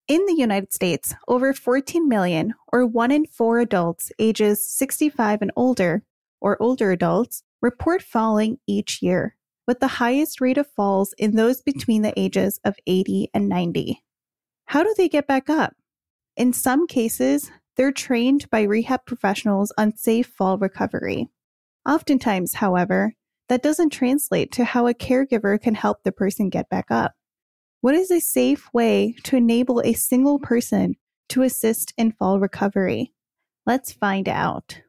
In the United States, over 14 million, or 1 in 4 adults ages 65 and older, or older adults, report falling each year, with the highest rate of falls in those between the ages of 80 and 90. How do they get back up? In some cases, they're trained by rehab professionals on safe fall recovery. Oftentimes, however, that doesn't translate to how a caregiver can help the person get back up. What is a safe way to enable a single person to assist in fall recovery? Let's find out.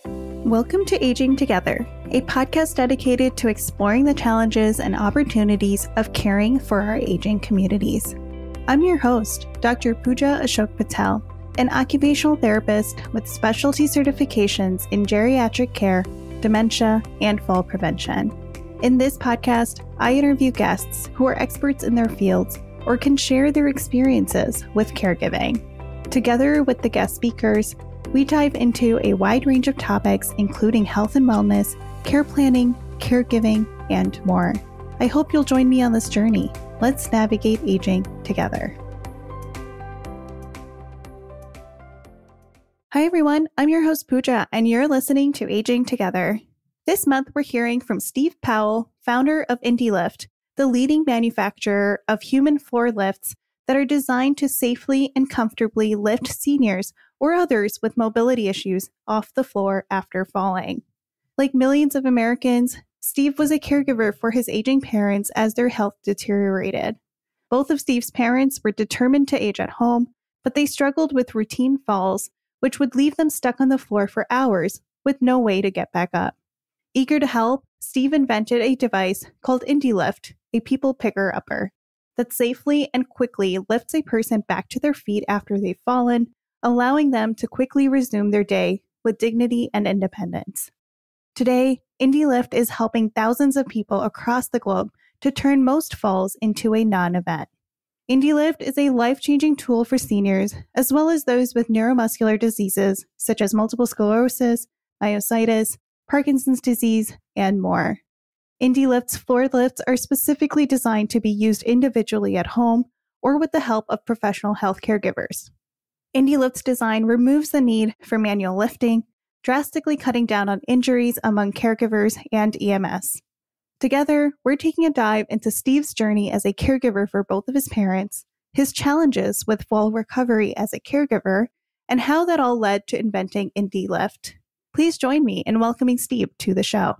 Welcome to Aging Together, a podcast dedicated to exploring the challenges and opportunities of caring for our aging communities. I'm your host, Dr. Pooja Ashok Patel, an occupational therapist with specialty certifications in geriatric care, dementia, and fall prevention. In this podcast, I interview guests who are experts in their fields or can share their experiences with caregiving. Together with the guest speakers, we dive into a wide range of topics including health and wellness, care planning, caregiving, and more. I hope you'll join me on this journey. Let's navigate aging together. Hi everyone, I'm your host Pooja, and you're listening to Aging Together. This month, we're hearing from Steve Powell, founder of IndeeLift, the leading manufacturer of human floor lifts that are designed to safely and comfortably lift seniors or others with mobility issues off the floor after falling. Like millions of Americans, Steve was a caregiver for his aging parents as their health deteriorated. Both of Steve's parents were determined to age at home, but they struggled with routine falls, which would leave them stuck on the floor for hours with no way to get back up. Eager to help, Steve invented a device called IndeeLift, a people picker-upper, that safely and quickly lifts a person back to their feet after they've fallen, allowing them to quickly resume their day with dignity and independence. Today, IndeeLift is helping thousands of people across the globe to turn most falls into a non-event. IndeeLift is a life-changing tool for seniors, as well as those with neuromuscular diseases such as multiple sclerosis, myositis, Parkinson's disease, and more. IndeeLift's floor lifts are specifically designed to be used individually at home or with the help of professional health caregivers. IndeeLift's design removes the need for manual lifting, drastically cutting down on injuries among caregivers and EMS. Together, we're taking a dive into Steve's journey as a caregiver for both of his parents, his challenges with fall recovery as a caregiver, and how that all led to inventing IndeeLift. Please join me in welcoming Steve to the show.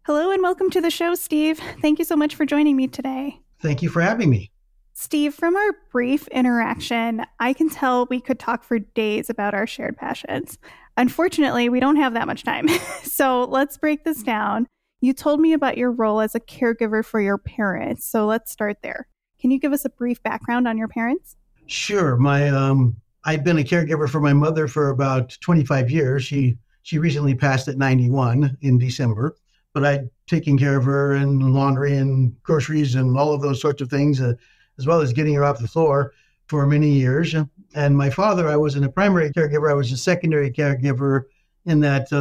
Hello and welcome to the show, Steve. Thank you so much for joining me today. Thank you for having me. Steve, from our brief interaction, I can tell we could talk for days about our shared passions. Unfortunately, we don't have that much time. So let's break this down. You told me about your role as a caregiver for your parents. So let's start there. Can you give us a brief background on your parents? Sure. I've been a caregiver for my mother for about 25 years. She recently passed at 91 in December, but I'd taken care of her and laundry and groceries and all of those sorts of things, as well as getting her off the floor for many years. And my father, I wasn't a primary caregiver. I was a secondary caregiver in that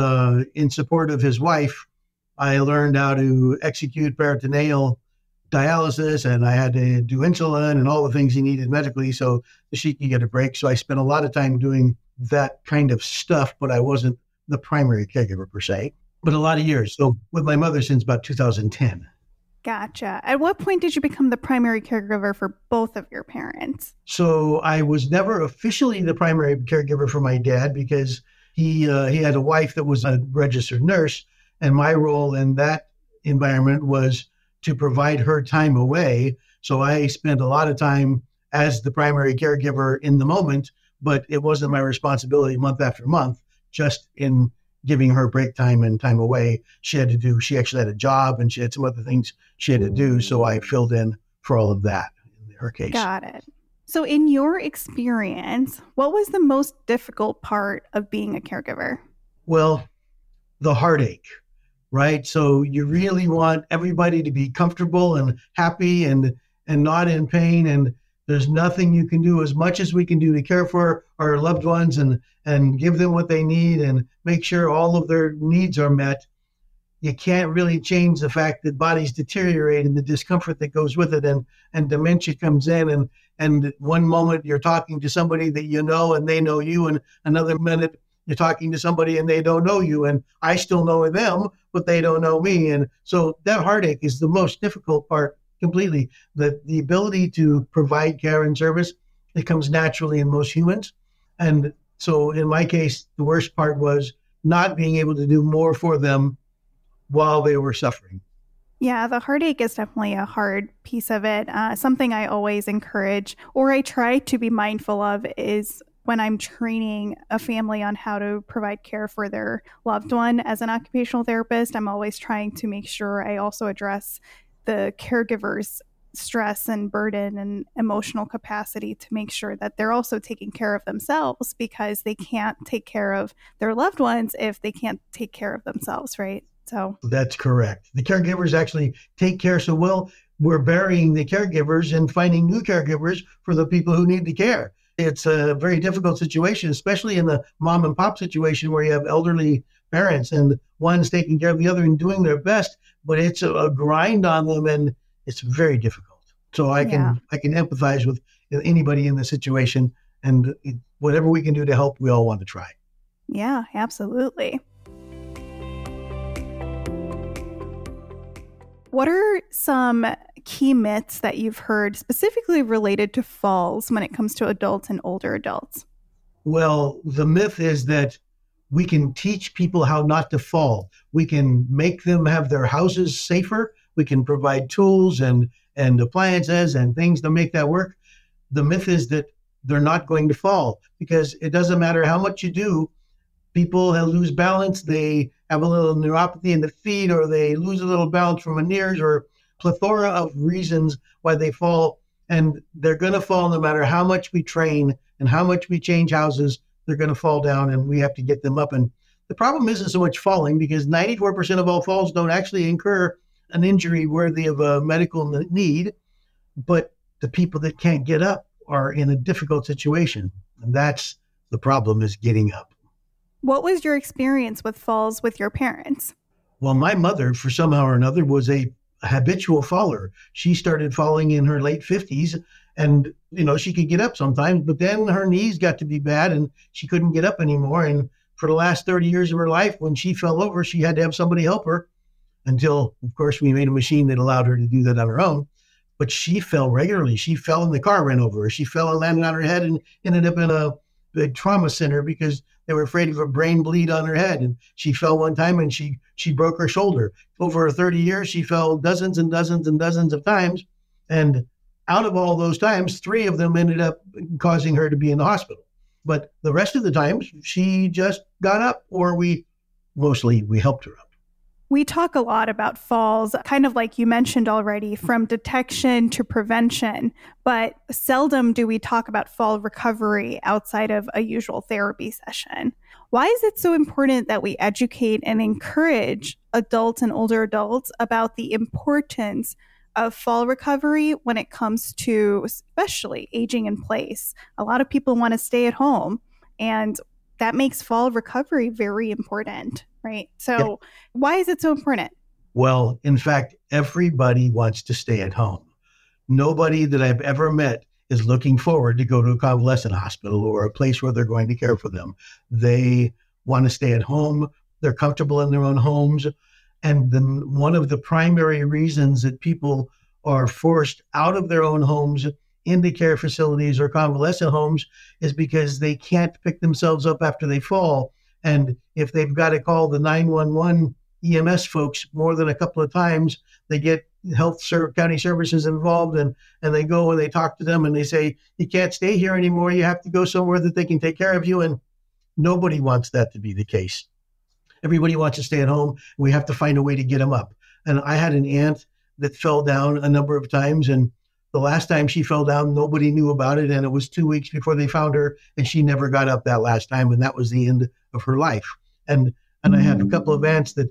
in support of his wife, I learned how to execute peritoneal dialysis, and I had to do insulin and all the things he needed medically so that she could get a break. So I spent a lot of time doing that kind of stuff, but I wasn't the primary caregiver per se, but a lot of years. So with my mother since about 2010. Gotcha. At what point did you become the primary caregiver for both of your parents? So I was never officially the primary caregiver for my dad because he had a wife that was a registered nurse, and my role in that environment was to provide her time away. So I spent a lot of time as the primary caregiver in the moment, but it wasn't my responsibility month after month, just in giving her break time and time away. She actually had a job and she had some other things she had to do. So I filled in for all of that in her case. Got it. So in your experience, what was the most difficult part of being a caregiver? Well, the heartache. Right? So you really want everybody to be comfortable and happy and not in pain. And there's nothing you can do, as much as we can do to care for our loved ones and give them what they need and make sure all of their needs are met. you can't really change the fact that bodies deteriorate and the discomfort that goes with it, and dementia comes in, and one moment you're talking to somebody that you know and they know you, and another minute you're talking to somebody and they don't know you, and I still know them, but they don't know me. And so that heartache is the most difficult part completely. The ability to provide care and service, it comes naturally in most humans. And so in my case, the worst part was not being able to do more for them while they were suffering. Yeah, the heartache is definitely a hard piece of it. Something I always encourage, or I try to be mindful of, is when I'm training a family on how to provide care for their loved one as an occupational therapist, I'm always trying to make sure I also address the caregiver's stress and burden and emotional capacity to make sure that they're also taking care of themselves, because they can't take care of their loved ones if they can't take care of themselves, right? So that's correct. The caregivers actually take care so well. We're burying the caregivers and finding new caregivers for the people who need the care. It's a very difficult situation, especially in the mom and pop situation where you have elderly parents and one's taking care of the other and doing their best, but it's a grind on them and it's very difficult. So I can empathize with anybody in the situation, and whatever we can do to help, we all want to try. Yeah, absolutely. What are some key myths that you've heard specifically related to falls when it comes to adults and older adults? Well, the myth is that we can teach people how not to fall. We can make them have their houses safer. We can provide tools and appliances and things to make that work. The myth is that they're not going to fall, because it doesn't matter how much you do. People lose balance. They have a little neuropathy in the feet, or they lose a little balance from a nears, or plethora of reasons why they fall. And they're going to fall no matter how much we train and how much we change houses. They're going to fall down, and we have to get them up. And the problem isn't so much falling, because 94% of all falls don't actually incur an injury worthy of a medical need. But the people that can't get up are in a difficult situation. And that's the problem, is getting up. What was your experience with falls with your parents? Well, my mother, for somehow or another, was a habitual faller. She started falling in her late 50s, and, she could get up sometimes, but then her knees got to be bad and she couldn't get up anymore. And for the last 30 years of her life, when she fell over, she had to have somebody help her, until, of course, we made a machine that allowed her to do that on her own. But she fell regularly. She fell and the car ran over her. She fell and landed on her head and ended up in a big trauma center because they were afraid of a brain bleed on her head. And she fell one time and she broke her shoulder. Over 30 years, she fell dozens and dozens and dozens of times. And out of all those times, 3 of them ended up causing her to be in the hospital. But the rest of the times, she just got up, or we helped her up. We talk a lot about falls, kind of like you mentioned already, from detection to prevention, but seldom do we talk about fall recovery outside of a usual therapy session. Why is it so important that we educate and encourage adults and older adults about the importance of fall recovery when it comes to especially aging in place? A lot of people want to stay at home, and that makes fall recovery very important, right? So Why is it so important? Well, in fact, everybody wants to stay at home. Nobody that I've ever met is looking forward to go to a convalescent hospital or a place where they're going to care for them. They want to stay at home. They're comfortable in their own homes. And then one of the primary reasons that people are forced out of their own homes into care facilities or convalescent homes is because they can't pick themselves up after they fall. And if they've got to call the 911 EMS folks more than a couple of times, they get county services involved, and they go and they talk to them and they say, you can't stay here anymore. You have to go somewhere that they can take care of you. And nobody wants that to be the case. Everybody wants to stay at home. We have to find a way to get them up. And I had an aunt that fell down a number of times, and the last time she fell down, nobody knew about it, and it was 2 weeks before they found her, and she never got up that last time, and that was the end of her life. And I have a couple of aunts that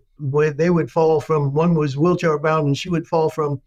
they would fall from, one was wheelchair bound, and she would fall from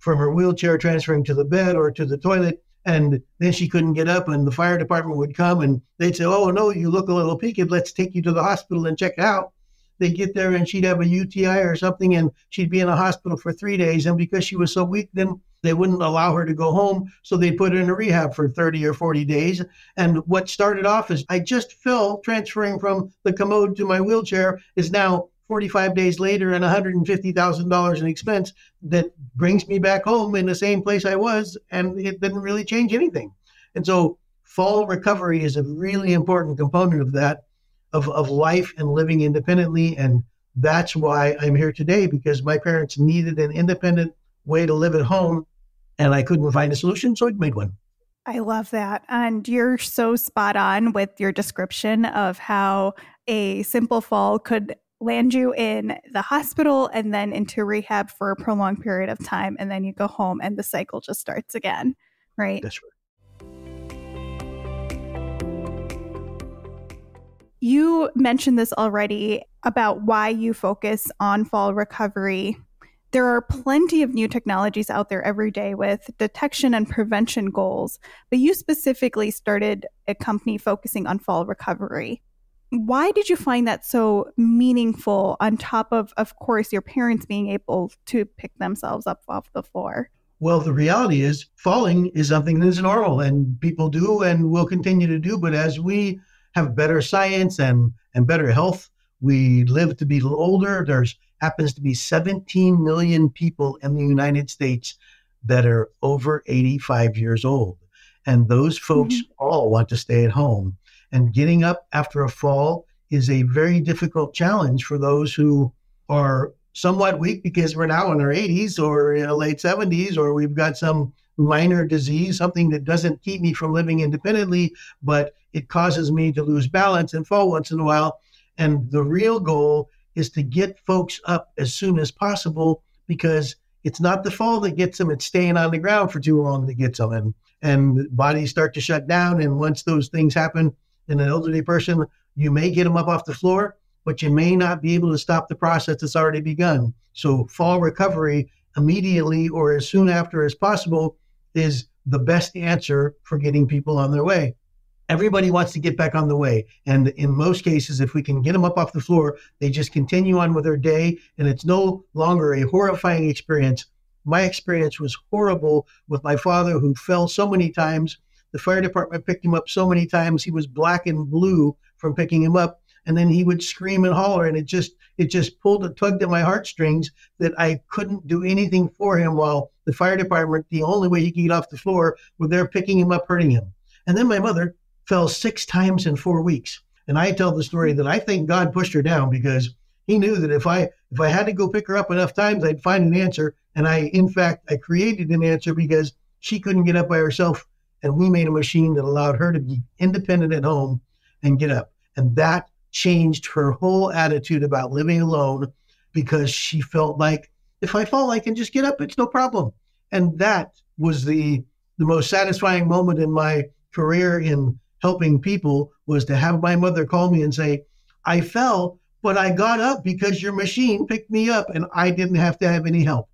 her wheelchair transferring to the bed or to the toilet, and then she couldn't get up, and the fire department would come, and they'd say, oh, no, you look a little peaked. Let's take you to the hospital and check it out. they'd get there and she'd have a UTI or something, and she'd be in a hospital for 3 days. And because she was so weak, then they wouldn't allow her to go home. So they put her in a rehab for 30 or 40 days. And what started off as I just fell transferring from the commode to my wheelchair is now 45 days later and $150,000 in expense that brings me back home in the same place I was. And it didn't really change anything. And so fall recovery is a really important component of that, of life and living independently. And that's why I'm here today, because my parents needed an independent way to live at home, and I couldn't find a solution, so I made one. I love that. And you're so spot on with your description of how a simple fall could land you in the hospital and then into rehab for a prolonged period of time. And then you go home and the cycle just starts again, right? That's right. You mentioned this already about why you focus on fall recovery. There are plenty of new technologies out there every day with detection and prevention goals, but you specifically started a company focusing on fall recovery. Why did you find that so meaningful on top of course, your parents being able to pick themselves up off the floor? Well, the reality is falling is something that's normal and people do and will continue to do. But as we have better science and better health, we live to be older. There's happens to be 17 million people in the United States that are over 85 years old. And those folks all want to stay at home. And getting up after a fall is a very difficult challenge for those who are somewhat weak because we're now in our 80s or late 70s, or we've got some minor disease, something that doesn't keep me from living independently, but it causes me to lose balance and fall once in a while. And the real goal is to get folks up as soon as possible, because it's not the fall that gets them, it's staying on the ground for too long that gets them. And bodies start to shut down. And once those things happen in an elderly person, you may get them up off the floor, but you may not be able to stop the process that's already begun. So fall recovery immediately or as soon after as possible is the best answer for getting people on their way. Everybody wants to get back on the way. And in most cases, if we can get them up off the floor, they just continue on with their day. And it's no longer a horrifying experience. My experience was horrible with my father, who fell so many times. The fire department picked him up so many times. He was black and blue from picking him up. And then he would scream and holler. And it just tugged at my heartstrings that I couldn't do anything for him, while the fire department, the only way he could get off the floor, were there picking him up, hurting him. And then my mother fell 6 times in 4 weeks. And I tell the story that I think God pushed her down, because he knew that if I had to go pick her up enough times, I'd find an answer. And I created an answer because she couldn't get up by herself. And we made a machine that allowed her to be independent at home and get up. And that changed her whole attitude about living alone, because she felt like, if I fall, I can just get up. It's no problem. And that was the most satisfying moment in my career in helping people, was to have my mother call me and say, I fell, but I got up because your machine picked me up and I didn't have to have any help.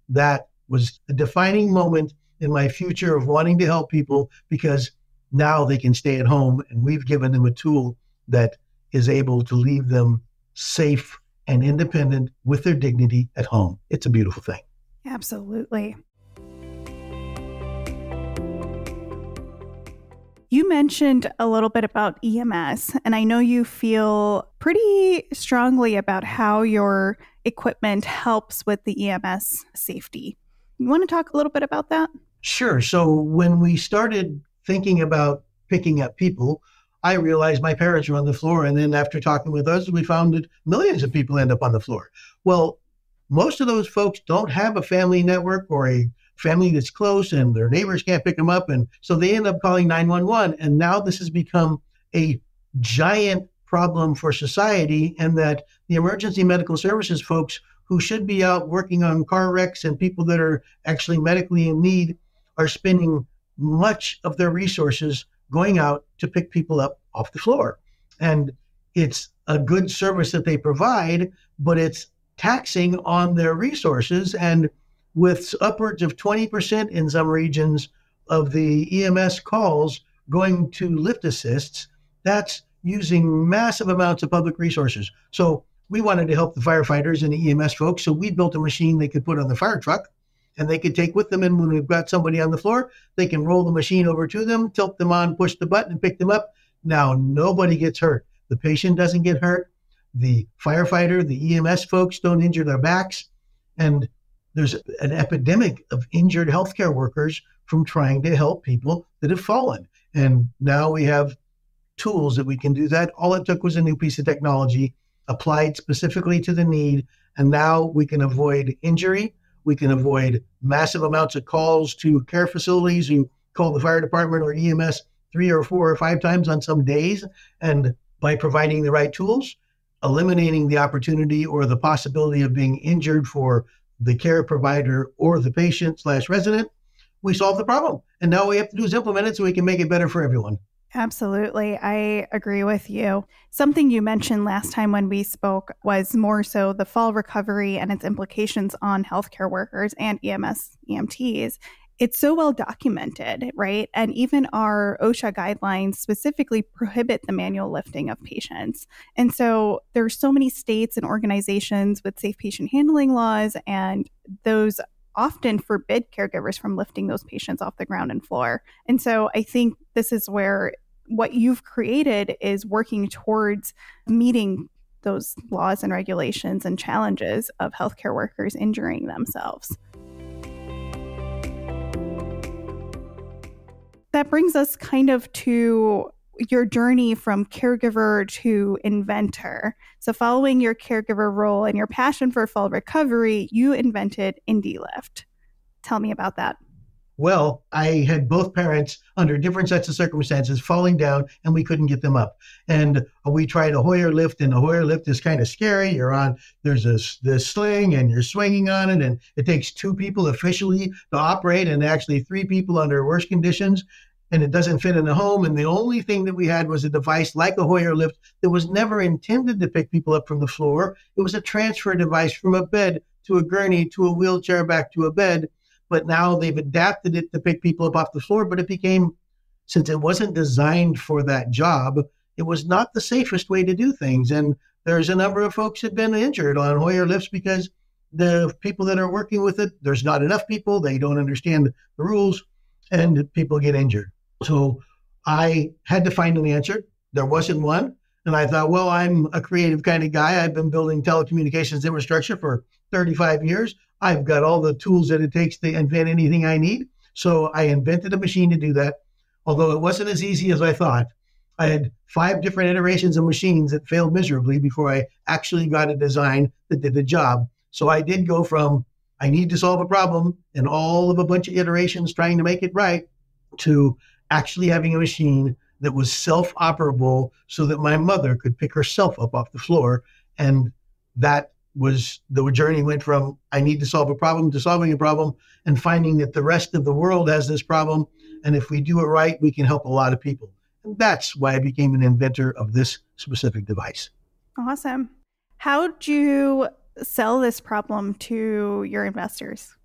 That was a defining moment in my future of wanting to help people, because now they can stay at home and we've given them a tool that is able to leave them safe and independent with their dignity at home. It's a beautiful thing. Absolutely. You mentioned a little bit about EMS, and I know you feel pretty strongly about how your equipment helps with the EMS safety. You want to talk a little bit about that? Sure. So when we started thinking about picking up people, I realized my parents were on the floor. And then after talking with us, we found that millions of people end up on the floor. Well, most of those folks don't have a family network or a family that's close, and their neighbors can't pick them up. And so they end up calling 911. And now this has become a giant problem for society, and that the emergency medical services folks who should be out working on car wrecks and people that are actually medically in need are spending much of their resources going out to pick people up off the floor. And it's a good service that they provide, but it's taxing on their resources. And with upwards of 20% in some regions of the EMS calls going to lift assists, that's using massive amounts of public resources. So we wanted to help the firefighters and the EMS folks. So we built a machine they could put on the fire truck and they could take with them. And when we've got somebody on the floor, they can roll the machine over to them, tilt them on, push the button and pick them up. Now, nobody gets hurt. The patient doesn't get hurt. The firefighter, the EMS folks don't injure their backs. And there's an epidemic of injured healthcare workers from trying to help people that have fallen. And now we have tools that we can do that. All it took was a new piece of technology applied specifically to the need. And now we can avoid injury. We can avoid massive amounts of calls to care facilities who call the fire department or EMS 3 or 4 or 5 times on some days. And by providing the right tools, eliminating the opportunity or the possibility of being injured for the care provider or the patient/resident, we solve the problem. And now all we have to do is implement it so we can make it better for everyone. Absolutely. I agree with you. Something you mentioned last time when we spoke was more so the fall recovery and its implications on healthcare workers and EMS, EMTs. It's so well documented, right? And even our OSHA guidelines specifically prohibit the manual lifting of patients. And so there's so many states and organizations with safe patient handling laws, and those often forbid caregivers from lifting those patients off the ground and floor. And so I think this is where what you've created is working towards meeting those laws and regulations and challenges of healthcare workers injuring themselves. That brings us kind of to your journey from caregiver to inventor. So following your caregiver role and your passion for fall recovery, you invented IndeeLift. Tell me about that. Well, I had both parents under different sets of circumstances falling down and we couldn't get them up. And we tried a Hoyer lift, and a Hoyer lift is kind of scary. There's this sling and you're swinging on it, and it takes 2 people officially to operate and actually 3 people under worse conditions. And it doesn't fit in the home. And the only thing that we had was a device like a Hoyer lift that was never intended to pick people up from the floor. It was a transfer device from a bed to a gurney to a wheelchair back to a bed. But now they've adapted it to pick people up off the floor. But it became, since it wasn't designed for that job, it was not the safest way to do things. And there's a number of folks that have been injured on Hoyer lifts because the people that are working with it, there's not enough people. They don't understand the rules and people get injured. So I had to find an answer. There wasn't one. And I thought, well, I'm a creative kind of guy. I've been building telecommunications infrastructure for 35 years. I've got all the tools that it takes to invent anything I need. So I invented a machine to do that. Although it wasn't as easy as I thought. I had 5 different iterations of machines that failed miserably before I actually got a design that did the job. So I did go from, I need to solve a problem and all of a bunch of iterations trying to make it right, to actually having a machine that was self-operable so that my mother could pick herself up off the floor. And that was the journey. Went from I need to solve a problem to solving a problem and finding that the rest of the world has this problem. And if we do it right, we can help a lot of people. And that's why I became an inventor of this specific device. Awesome. How'd you sell this problem to your investors?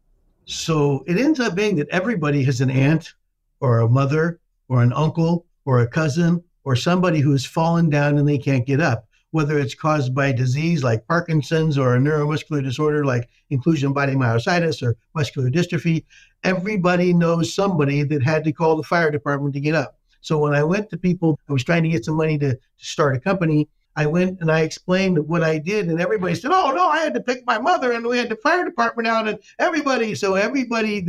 So it ends up being that everybody has an aunt or a mother or an uncle or a cousin or somebody who has fallen down and they can't get up, whether it's caused by disease like Parkinson's or a neuromuscular disorder like inclusion body myositis or muscular dystrophy. Everybody knows somebody that had to call the fire department to get up. So when I went to people, I was trying to get some money to start a company. I went and I explained what I did, and everybody said, oh, no, I had to pick my mother and we had the fire department out and everybody. So everybody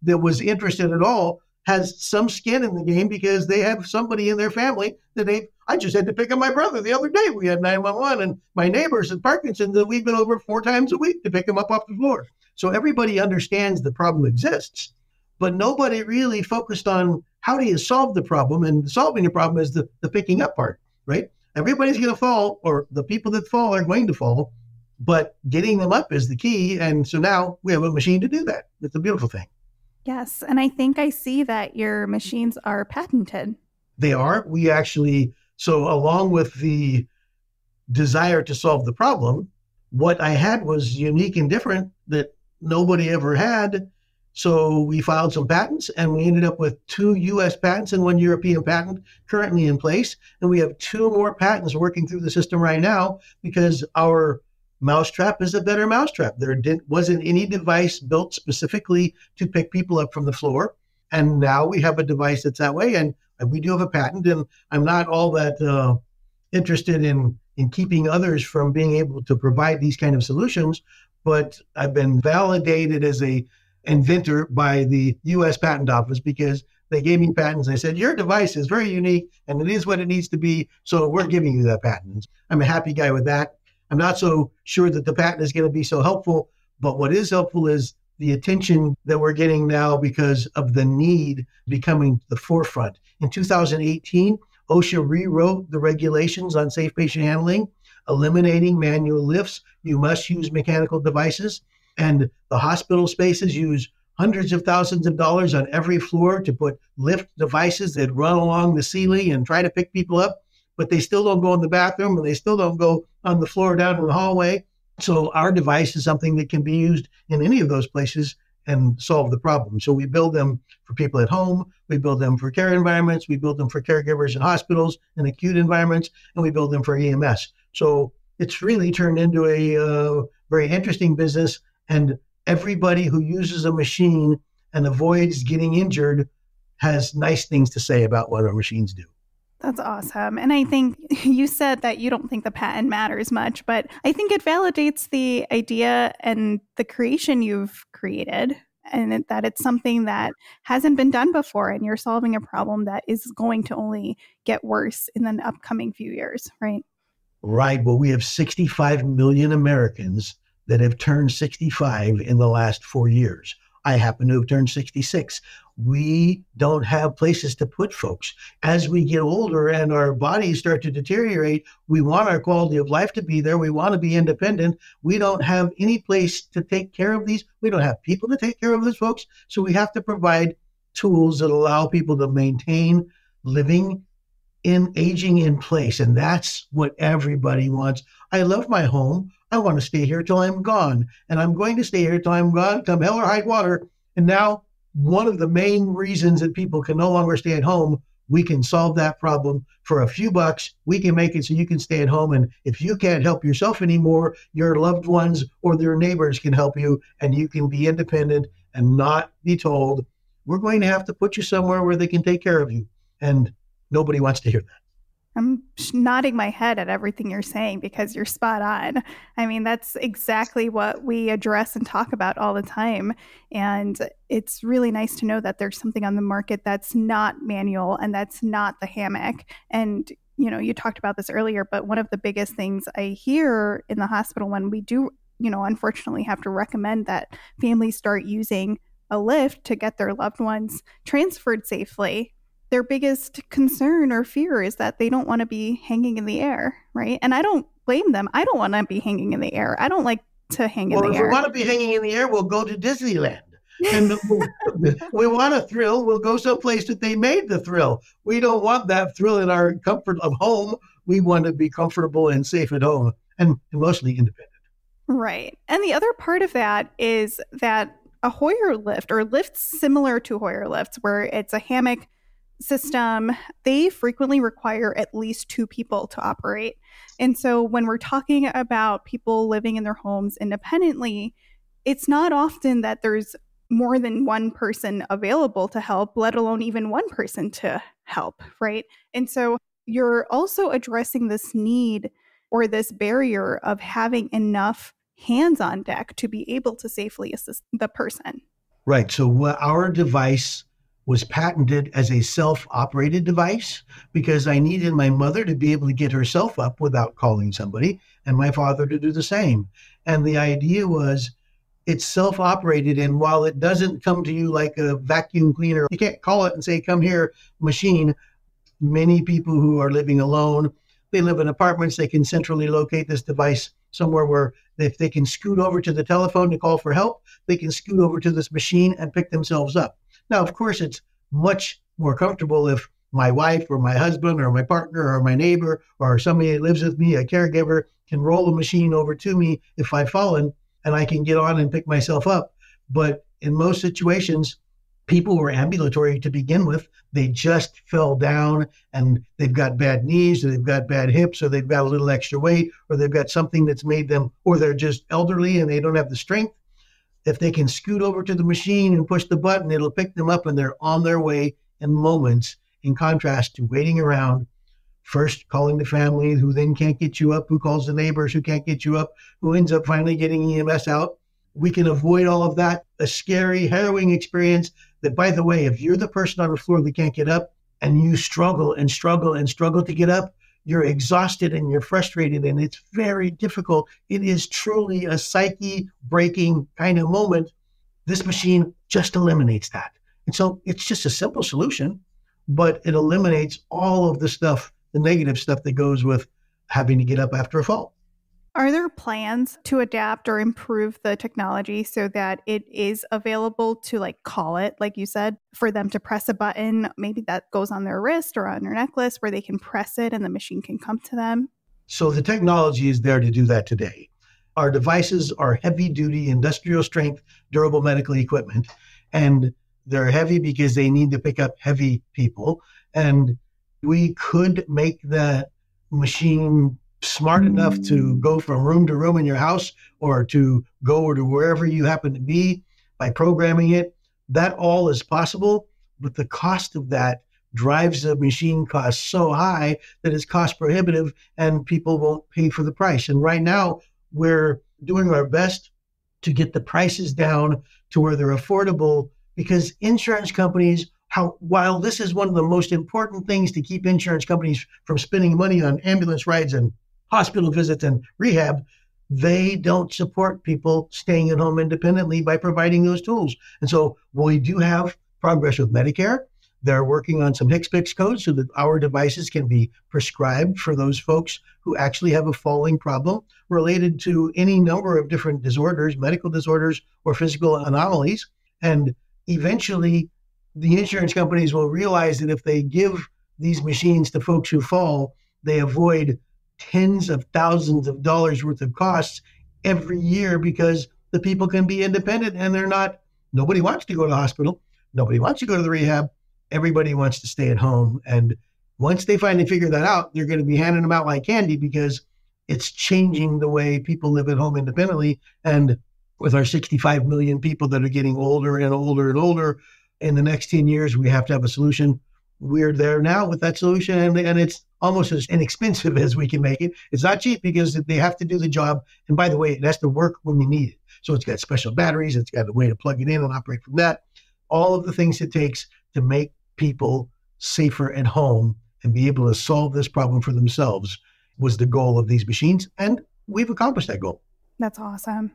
that was interested at all has some skin in the game because they have somebody in their family that I just had to pick up my brother the other day. We had 911 and my neighbors at Parkinson's that we've been over 4 times a week to pick him up off the floor. So everybody understands the problem exists, but nobody really focused on how do you solve the problem, and solving the problem is the picking up part, right? Everybody's going to fall, or the people that fall are going to fall, but getting them up is the key. And so now we have a machine to do that. It's a beautiful thing. Yes. And I think I see that your machines are patented. They are. We actually, so along with the desire to solve the problem, what I had was unique and different that nobody ever had. So we filed some patents, and we ended up with 2 U.S. patents and 1 European patent currently in place. And we have 2 more patents working through the system right now because our mousetrap is a better mousetrap. There wasn't any device built specifically to pick people up from the floor. And now we have a device that's that way. And we do have a patent. And I'm not all that interested in keeping others from being able to provide these kind of solutions. But I've been validated as a inventor by the U.S. Patent Office because they gave me patents. They said, your device is very unique and it is what it needs to be. So we're giving you that patent. I'm a happy guy with that. I'm not so sure that the patent is going to be so helpful, but what is helpful is the attention that we're getting now because of the need becoming the forefront. In 2018, OSHA rewrote the regulations on safe patient handling, eliminating manual lifts. You must use mechanical devices. And the hospital spaces use hundreds of thousands of dollars on every floor to put lift devices that run along the ceiling and try to pick people up, but they still don't go in the bathroom and they still don't go on the floor down in the hallway. So our device is something that can be used in any of those places and solve the problem. So we build them for people at home, we build them for care environments, we build them for caregivers in hospitals and acute environments, and we build them for EMS. So it's really turned into a very interesting business. And everybody who uses a machine and avoids getting injured has nice things to say about what our machines do. That's awesome. And I think you said that you don't think the patent matters much, but I think it validates the idea and the creation you've created, and that it's something that hasn't been done before, and you're solving a problem that is going to only get worse in the upcoming few years, right? Right. Well, we have 65 million Americans that have turned 65 in the last 4 years. I happen to have turned 66. We don't have places to put folks. As we get older and our bodies start to deteriorate, we want our quality of life to be there. We want to be independent. We don't have any place to take care of these. We don't have people to take care of these folks. So we have to provide tools that allow people to maintain living in aging in place. And that's what everybody wants. I love my home. I want to stay here till I'm gone. And I'm going to stay here till I'm gone, come hell or high water. And now one of the main reasons that people can no longer stay at home, we can solve that problem for a few bucks. We can make it so you can stay at home. And if you can't help yourself anymore, your loved ones or their neighbors can help you, and you can be independent and not be told, we're going to have to put you somewhere where they can take care of you. And nobody wants to hear that. I'm nodding my head at everything you're saying because you're spot on. I mean, that's exactly what we address and talk about all the time. And it's really nice to know that there's something on the market that's not manual and that's not the hammock. And, you know, you talked about this earlier, but one of the biggest things I hear in the hospital when we do, you know, unfortunately have to recommend that families start using a lift to get their loved ones transferred safely, their biggest concern or fear is that they don't want to be hanging in the air, right? And I don't blame them. I don't want to be hanging in the air. I don't like to hang in the air. Well, if we want to be hanging in the air, we'll go to Disneyland. And we want a thrill, we'll go someplace that they made the thrill. We don't want that thrill in our comfort of home. We want to be comfortable and safe at home and mostly independent. Right. And the other part of that is that a Hoyer lift or lifts similar to Hoyer lifts, where it's a hammock system, they frequently require at least 2 people to operate. And so when we're talking about people living in their homes independently, it's not often that there's more than one person available to help, let alone even one person to help, right? And so you're also addressing this need or this barrier of having enough hands on deck to be able to safely assist the person. Right. So our device was patented as a self-operated device because I needed my mother to be able to get herself up without calling somebody and my father to do the same. And the idea was it's self-operated, and while it doesn't come to you like a vacuum cleaner, you can't call it and say, come here, machine. Many people who are living alone, they live in apartments, they can centrally locate this device somewhere where if they can scoot over to the telephone to call for help, they can scoot over to this machine and pick themselves up. Now, of course, it's much more comfortable if my wife or my husband or my partner or my neighbor or somebody that lives with me, a caregiver, can roll the machine over to me if I've fallen and I can get on and pick myself up. But in most situations, people were ambulatory to begin with. They just fell down and they've got bad knees, or they've got bad hips, or they've got a little extra weight, or they've got something that's made them, or they're just elderly and they don't have the strength. If they can scoot over to the machine and push the button, it'll pick them up and they're on their way in moments, in contrast to waiting around, first calling the family, who then can't get you up, who calls the neighbors, who can't get you up, who ends up finally getting EMS out. We can avoid all of that, a scary, harrowing experience that, by the way, if you're the person on the floor that can't get up and you struggle and struggle and struggle to get up, you're exhausted and you're frustrated and it's very difficult. It is truly a psyche-breaking kind of moment. This machine just eliminates that. And so it's just a simple solution, but it eliminates all of the stuff, the negative stuff that goes with having to get up after a fall. Are there plans to adapt or improve the technology so that it is available to call it, like you said, for them to press a button, maybe that goes on their wrist or on their necklace where they can press it and the machine can come to them? So the technology is there to do that today. Our devices are heavy-duty, industrial strength, durable medical equipment, and they're heavy because they need to pick up heavy people. And we could make that machine smart enough to go from room to room in your house, or to go to wherever you happen to be by programming it. That all is possible, but the cost of that drives the machine cost so high that it's cost prohibitive and people won't pay for the price. And right now, we're doing our best to get the prices down to where they're affordable, because insurance companies, while this is one of the most important things to keep insurance companies from spending money on ambulance rides and hospital visits and rehab, they don't support people staying at home independently by providing those tools. And so we do have progress with Medicare. They're working on some HCPCS codes so that our devices can be prescribed for those folks who actually have a falling problem related to any number of different disorders, medical disorders or physical anomalies. And eventually, the insurance companies will realize that if they give these machines to folks who fall, they avoid tens of thousands of dollars worth of costs every year, because the people can be independent and nobody wants to go to the hospital. Nobody wants to go to the rehab. Everybody wants to stay at home. And once they finally figure that out, they're going to be handing them out like candy, because it's changing the way people live at home independently. And with our 65 million people that are getting older and older and older, in the next 10 years, we have to have a solution. We're there now with that solution, and it's almost as inexpensive as we can make it. It's not cheap because they have to do the job. And by the way, it has to work when you need it. So it's got special batteries. It's got a way to plug it in and operate from that. All of the things it takes to make people safer at home and be able to solve this problem for themselves was the goal of these machines. And we've accomplished that goal. That's awesome.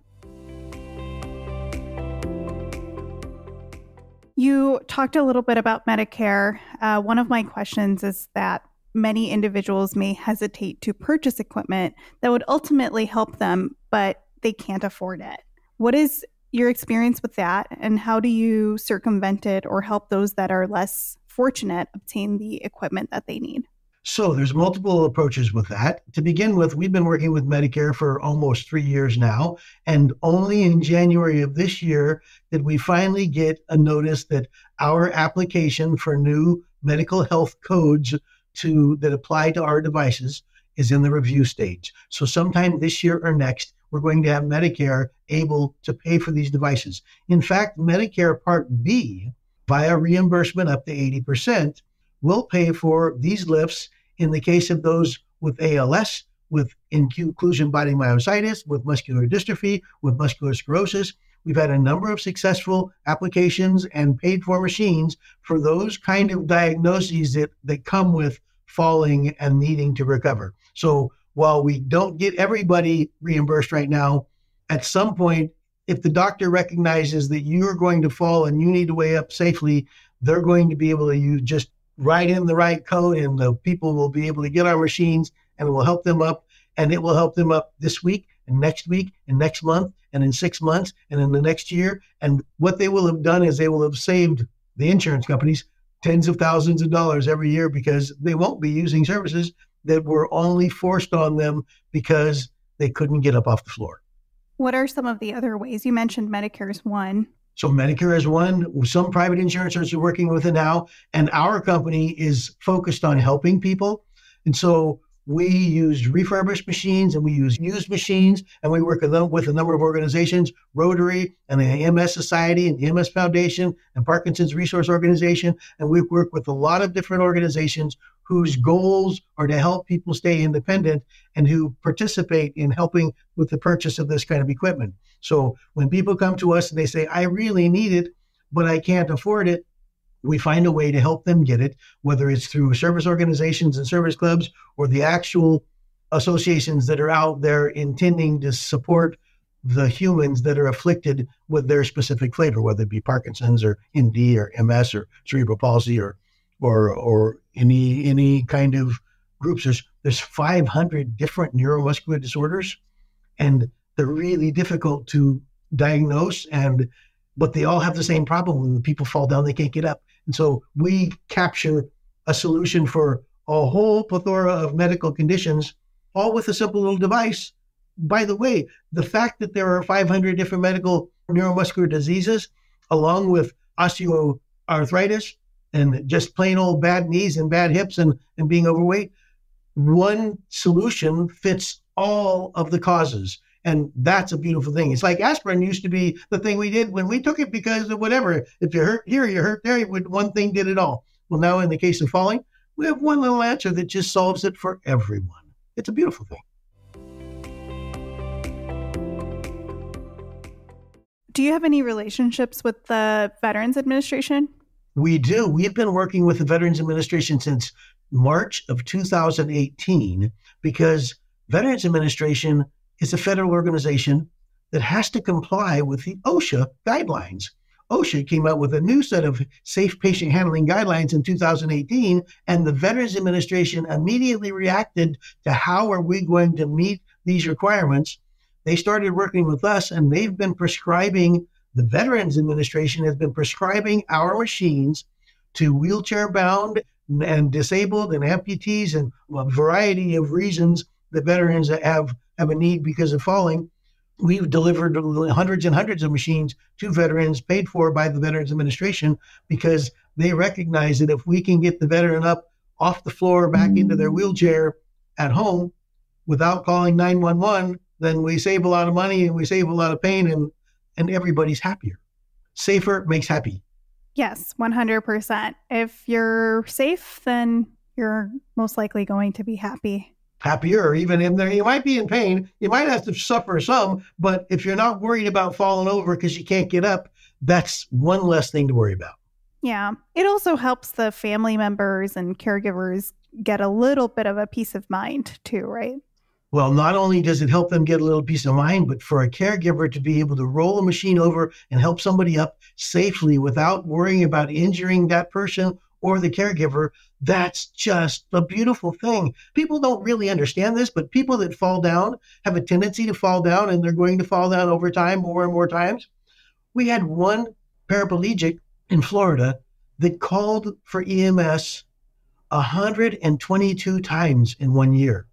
You talked a little bit about Medicare. One of my questions is that many individuals may hesitate to purchase equipment that would ultimately help them, but they can't afford it. What is your experience with that, and how do you circumvent it or help those that are less fortunate obtain the equipment that they need? So there's multiple approaches with that. To begin with, we've been working with Medicare for almost 3 years now, and only in January of this year did we finally get a notice that our application for new medical health codes that apply to our devices is in the review stage. So sometime this year or next, we're going to have Medicare able to pay for these devices. In fact, Medicare Part B, via reimbursement up to 80%, will pay for these lifts in the case of those with ALS, with inclusion body myositis, with muscular dystrophy, with muscular sclerosis. We've had a number of successful applications and paid for machines for those kind of diagnoses that come with falling and needing to recover. So while we don't get everybody reimbursed right now, at some point, if the doctor recognizes that you're going to fall and you need to weigh up safely, they're going to be able to just write in the right code, and the people will be able to get our machines, and it will help them up. And it will help them up this week and next month and in 6 months and in the next year. And what they will have done is they will have saved the insurance companies tens of thousands of dollars every year, because they won't be using services that were only forced on them because they couldn't get up off the floor. What are some of the other ways? You mentioned Medicare is one. So Medicare is one. Some private insurances are working with it now, and our company is focused on helping people. And so we use refurbished machines and we use used machines, and we work with a number of organizations, Rotary and the MS Society and the MS Foundation and Parkinson's Resource Organization. And we work with a lot of different organizations whose goals are to help people stay independent and who participate in helping with the purchase of this kind of equipment. So when people come to us and they say, I really need it, but I can't afford it, we find a way to help them get it, whether it's through service organizations and service clubs or the actual associations that are out there intending to support the humans that are afflicted with their specific flavor, whether it be Parkinson's or ND or MS or cerebral palsy or any kind of groups. There's 500 different neuromuscular disorders, and they're really difficult to diagnose, but they all have the same problem. When people fall down, they can't get up. And so we capture a solution for a whole plethora of medical conditions, all with a simple little device. By the way, the fact that there are 500 different medical neuromuscular diseases, along with osteoarthritis and just plain old bad knees and bad hips and being overweight, one solution fits all of the causes. And that's a beautiful thing. It's like aspirin used to be the thing we did when we took it because of whatever. If you hurt here, you hurt there. One thing did it all. Well, now in the case of falling, we have one little answer that just solves it for everyone. It's a beautiful thing. Do you have any relationships with the Veterans Administration? We do. We've been working with the Veterans Administration since March of 2018 because Veterans Administration is a federal organization that has to comply with the OSHA guidelines. OSHA came out with a new set of safe patient handling guidelines in 2018, and the Veterans Administration immediately reacted to how are we going to meet these requirements. They started working with us, and they've been prescribing, the Veterans Administration has been prescribing our machines to wheelchair-bound and disabled and amputees and a variety of reasons that veterans have a need because of falling. We've delivered hundreds and hundreds of machines to veterans paid for by the Veterans Administration because they recognize that if we can get the veteran up off the floor back into their wheelchair at home without calling 911, then we save a lot of money and we save a lot of pain and everybody's happier. Safer makes happy. Yes, 100%. If you're safe, then you're most likely going to be happy. Happier, even in there. You might be in pain. You might have to suffer some, but if you're not worried about falling over because you can't get up, that's one less thing to worry about. Yeah. It also helps the family members and caregivers get a little bit of a peace of mind too, right? Well, not only does it help them get a little peace of mind, but for a caregiver to be able to roll a machine over and help somebody up safely without worrying about injuring that person or the caregiver, that's just a beautiful thing. People don't really understand this, but people that fall down have a tendency to fall down, and they're going to fall down over time more and more times. We had one paraplegic in Florida that called for EMS 122 times in 1 year.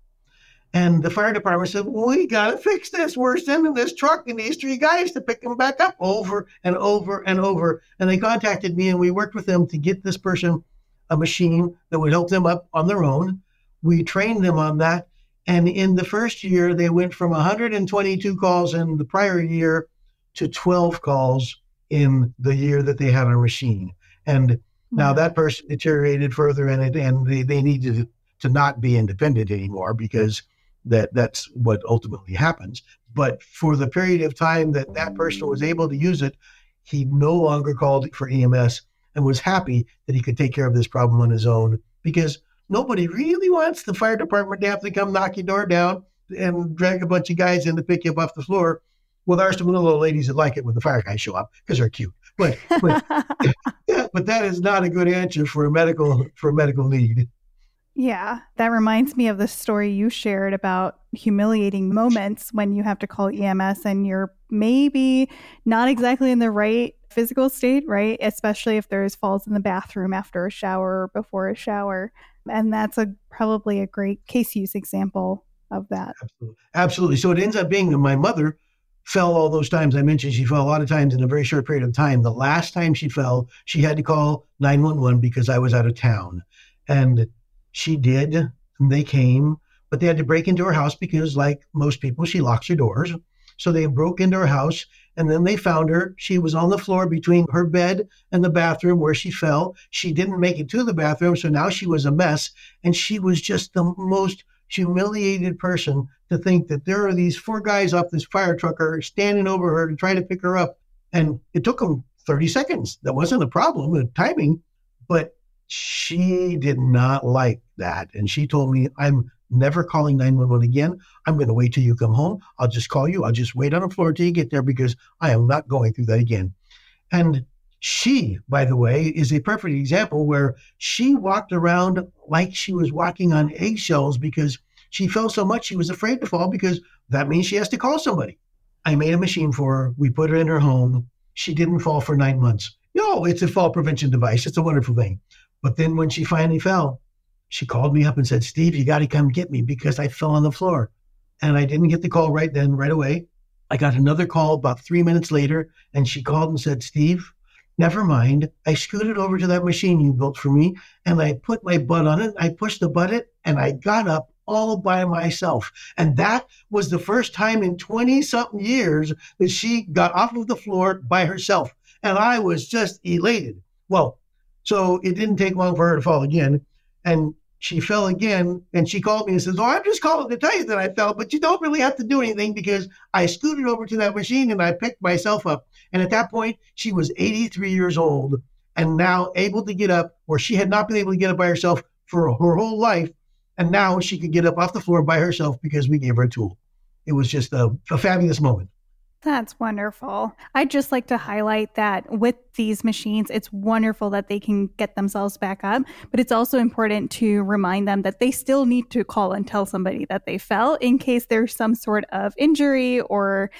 And the fire department said, we got to fix this. We're sending this truck and these 3 guys to pick them back up over and over and over. And they contacted me, and we worked with them to get this person a machine that would help them up on their own. We trained them on that. And in the first year, they went from 122 calls in the prior year to 12 calls in the year that they had a machine. And now that person deteriorated further in it, and they needed to not be independent anymore because that's what ultimately happens. But for the period of time that person was able to use it, he no longer called for EMS and was happy that he could take care of this problem on his own, because nobody really wants the fire department to have to come knock your door down and drag a bunch of guys in to pick you up off the floor. Well, there are some little old ladies that like it when the fire guys show up because they're cute. But yeah, but that is not a good answer for a medical need. Yeah, that reminds me of the story you shared about humiliating moments when you have to call EMS and you're maybe not exactly in the right physical state, right? Especially if there's falls in the bathroom after a shower or before a shower. And that's probably a great case use example of that. Absolutely. So it ends up being that my mother fell all those times. I mentioned she fell a lot of times in a very short period of time. The last time she fell, she had to call 911 because I was out of town. And she did, and they came, but they had to break into her house because, like most people, she locks her doors. So they broke into her house, and then they found her. She was on the floor between her bed and the bathroom where she fell. She didn't make it to the bathroom, so now she was a mess. And she was just the most humiliated person to think that there are these 4 guys off this fire truck are standing over her to try to pick her up. And it took them 30 seconds. That wasn't a problem, the timing, but she did not like that. And she told me, I'm never calling 911 again. I'm going to wait till you come home. I'll just call you. I'll just wait on the floor till you get there because I am not going through that again. And she, by the way, is a perfect example where she walked around like she was walking on eggshells because she fell so much she was afraid to fall because that means she has to call somebody. I made a machine for her. We put her in her home. She didn't fall for 9 months. No, it's a fall prevention device. It's a wonderful thing. But then when she finally fell, she called me up and said, Steve, you got to come get me because I fell on the floor. And I didn't get the call right then, right away. I got another call about 3 minutes later, and she called and said, Steve, never mind. I scooted over to that machine you built for me, and I put my butt on it. I pushed the button, and I got up all by myself. And that was the first time in 20-something years that she got off of the floor by herself. And I was just elated. Well, so it didn't take long for her to fall again. And she fell again, and she called me and says, I'm just calling to tell you that I fell, but you don't really have to do anything because I scooted over to that machine and I picked myself up. And at that point, she was 83 years old and now able to get up where she had not been able to get up by herself for her whole life. And now she could get up off the floor by herself because we gave her a tool. It was just a fabulous moment. That's wonderful. I'd just like to highlight that with these machines, it's wonderful that they can get themselves back up, but it's also important to remind them that they still need to call and tell somebody that they fell in case there's some sort of injury or,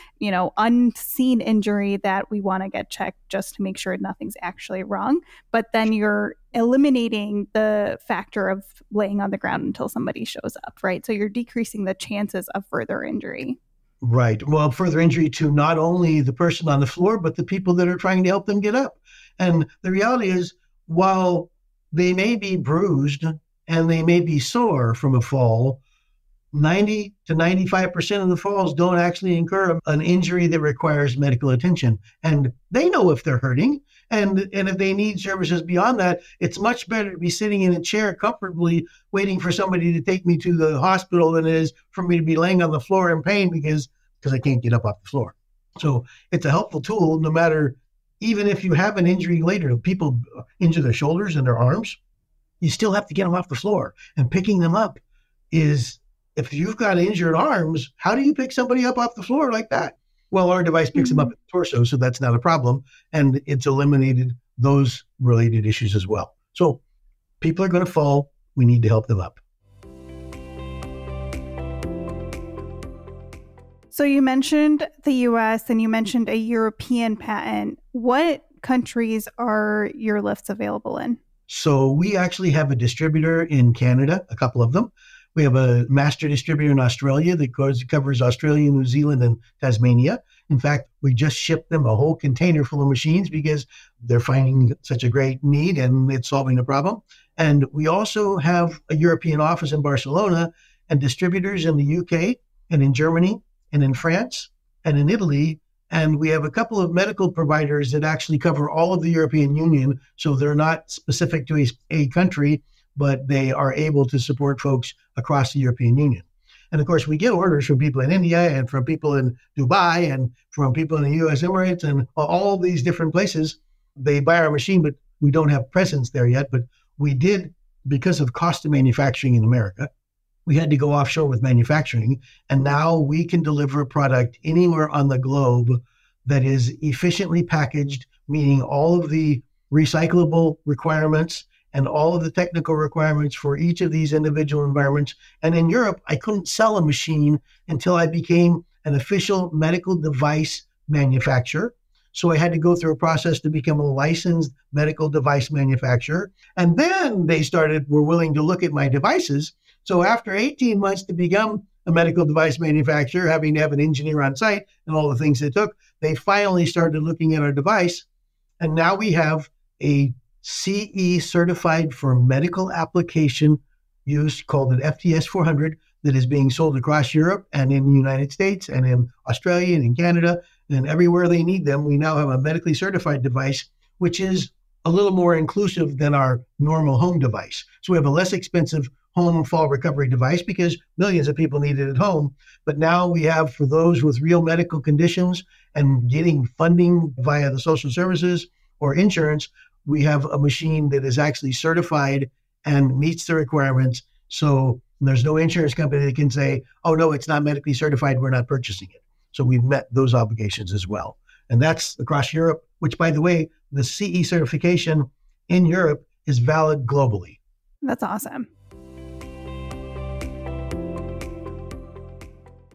unseen injury that we want to get checked just to make sure nothing's actually wrong. But then you're eliminating the factor of laying on the ground until somebody shows up, right? So you're decreasing the chances of further injury. Right. Well, further injury to not only the person on the floor, but the people that are trying to help them get up. And the reality is, while they may be bruised and they may be sore from a fall, 90 to 95% of the falls don't actually incur an injury that requires medical attention. And they know if they're hurting. And if they need services beyond that, it's much better to be sitting in a chair comfortably waiting for somebody to take me to the hospital than it is for me to be laying on the floor in pain because I can't get up off the floor. So it's a helpful tool no matter, even if you have an injury later, people injure their shoulders and their arms, you still have to get them off the floor. And picking them up is, if you've got injured arms, how do you pick somebody up off the floor like that? Well, our device picks them up at the torso, so that's not a problem. And it's eliminated those related issues as well. So people are going to fall. We need to help them up. So you mentioned the US and you mentioned a European patent. What countries are your lifts available in? So we actually have a distributor in Canada, a couple of them. We have a master distributor in Australia that covers Australia, New Zealand, and Tasmania. In fact, we just shipped them a whole container full of machines because they're finding such a great need and it's solving the problem. And we also have a European office in Barcelona and distributors in the UK and in Germany and in France and in Italy. And we have a couple of medical providers that actually cover all of the European Union. So they're not specific to a country, but they are able to support folks across the European Union. And of course, we get orders from people in India and from people in Dubai and from people in the US Emirates and all these different places. They buy our machine, but we don't have presence there yet. But we did, because of cost of manufacturing in America, we had to go offshore with manufacturing. And now we can deliver a product anywhere on the globe that is efficiently packaged, meaning all of the recyclable requirements and all of the technical requirements for each of these individual environments. And in Europe, I couldn't sell a machine until I became an official medical device manufacturer. So I had to go through a process to become a licensed medical device manufacturer. And then they were willing to look at my devices. So after 18 months to become a medical device manufacturer, having to have an engineer on site and all the things it took, they finally started looking at our device. And now we have a CE certified for medical application use called an FTS 400 that is being sold across Europe and in the United States and in Australia and in Canada and everywhere they need them. We now have a medically certified device, which is a little more inclusive than our normal home device. So we have a less expensive home fall recovery device because millions of people need it at home. But now we have, for those with real medical conditions and getting funding via the social services or insurance, we have a machine that is actually certified and meets the requirements. So there's no insurance company that can say, oh, no, it's not medically certified, we're not purchasing it. So we've met those obligations as well. And that's across Europe, which, by the way, the CE certification in Europe is valid globally. That's awesome.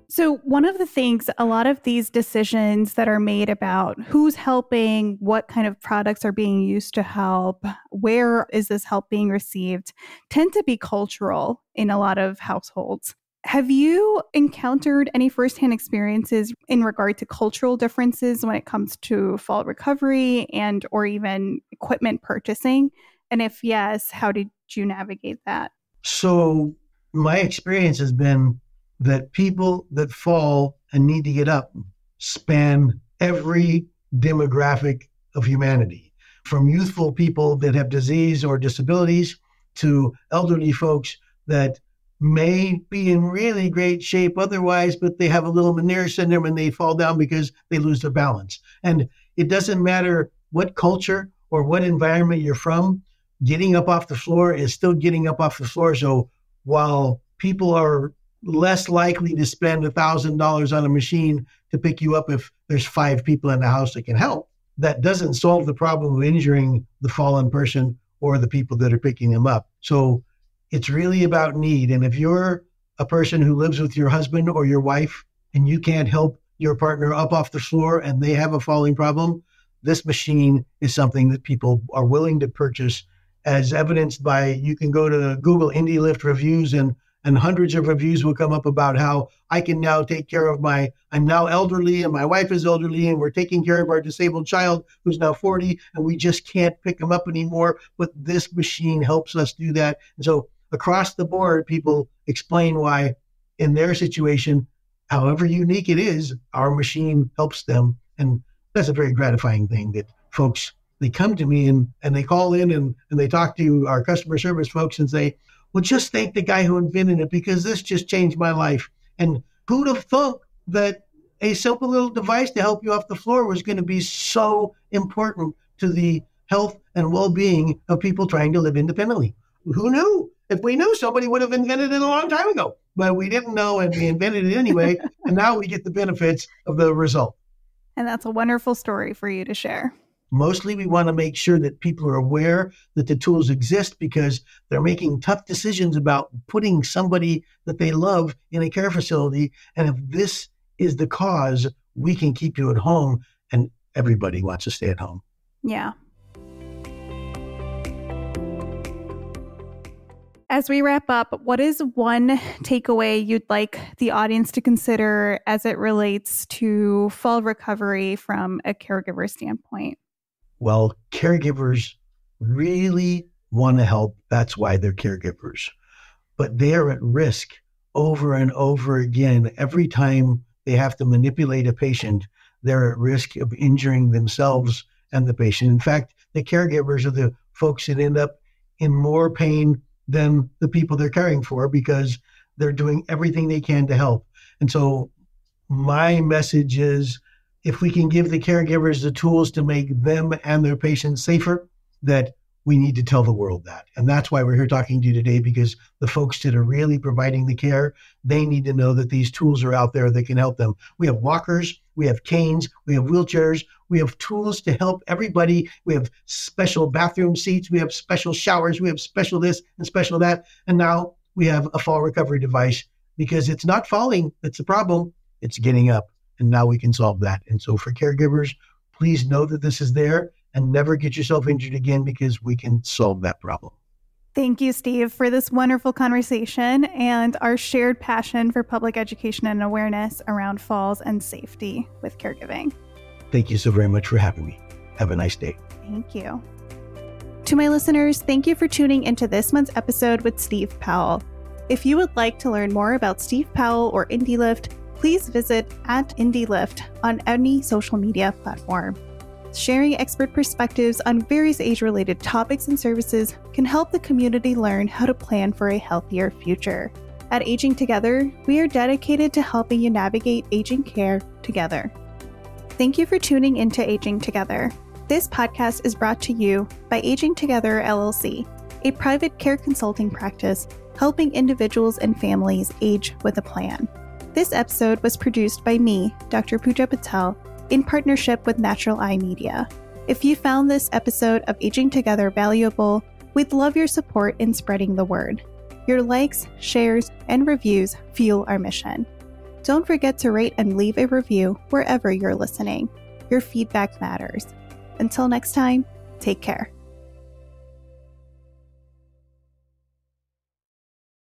So one of the things, a lot of these decisions that are made about who's helping, what kind of products are being used to help, where is this help being received, tend to be cultural in a lot of households. Have you encountered any firsthand experiences in regard to cultural differences when it comes to fall recovery and or even equipment purchasing? And if yes, how did you navigate that? So my experience has been that people that fall and need to get up span every demographic of humanity, from youthful people that have disease or disabilities to elderly folks that may be in really great shape otherwise, but they have a little Meniere syndrome and they fall down because they lose their balance. And it doesn't matter what culture or what environment you're from, getting up off the floor is still getting up off the floor. So while people are less likely to spend $1,000 on a machine to pick you up if there's 5 people in the house that can help, that doesn't solve the problem of injuring the fallen person or the people that are picking them up. So it's really about need. And if you're a person who lives with your husband or your wife and you can't help your partner up off the floor and they have a falling problem, this machine is something that people are willing to purchase, as evidenced by, you can go to Google IndeeLift reviews and hundreds of reviews will come up about how I can now take care of I'm now elderly and my wife is elderly and we're taking care of our disabled child who's now 40 and we just can't pick him up anymore. But this machine helps us do that. And so across the board, people explain why in their situation, however unique it is, our machine helps them. And that's a very gratifying thing that folks, they come to me and they call in and they talk to our customer service folks and say, well, just thank the guy who invented it because this just changed my life. And who'd have thought that a simple little device to help you off the floor was going to be so important to the health and well-being of people trying to live independently? Who knew? If we knew, somebody would have invented it a long time ago. But we didn't know and we invented it anyway. And now we get the benefits of the result. And that's a wonderful story for you to share. Mostly, we want to make sure that people are aware that the tools exist because they're making tough decisions about putting somebody that they love in a care facility. And if this is the cause, we can keep you at home. And everybody wants to stay at home. Yeah. As we wrap up, what is one takeaway you'd like the audience to consider as it relates to fall recovery from a caregiver standpoint? Well, caregivers really want to help. That's why they're caregivers. But they are at risk over and over again. Every time they have to manipulate a patient, they're at risk of injuring themselves and the patient. In fact, the caregivers are the folks that end up in more pain than the people they're caring for because they're doing everything they can to help. And so my message is, if we can give the caregivers the tools to make them and their patients safer, that we need to tell the world that. And that's why we're here talking to you today, because the folks that are really providing the care, they need to know that these tools are out there that can help them. We have walkers, we have canes, we have wheelchairs, we have tools to help everybody. We have special bathroom seats, we have special showers, we have special this and special that. And now we have a fall recovery device, because it's not falling that's the problem, it's getting up. And now we can solve that. And so for caregivers, please know that this is there and never get yourself injured again, because we can solve that problem. Thank you, Steve, for this wonderful conversation and our shared passion for public education and awareness around falls and safety with caregiving. Thank you so very much for having me. Have a nice day. Thank you. To my listeners, thank you for tuning into this month's episode with Steve Powell. If you would like to learn more about Steve Powell or IndeeLift, please visit @IndeeLift on any social media platform. Sharing expert perspectives on various age-related topics and services can help the community learn how to plan for a healthier future. At Aging Together, we are dedicated to helping you navigate aging care together. Thank you for tuning into Aging Together. This podcast is brought to you by Aging Together LLC, a private care consulting practice helping individuals and families age with a plan. This episode was produced by me, Dr. Pooja Patel, in partnership with Natural Eye Media. If you found this episode of Aging Together valuable, we'd love your support in spreading the word. Your likes, shares, and reviews fuel our mission. Don't forget to rate and leave a review wherever you're listening. Your feedback matters. Until next time, take care.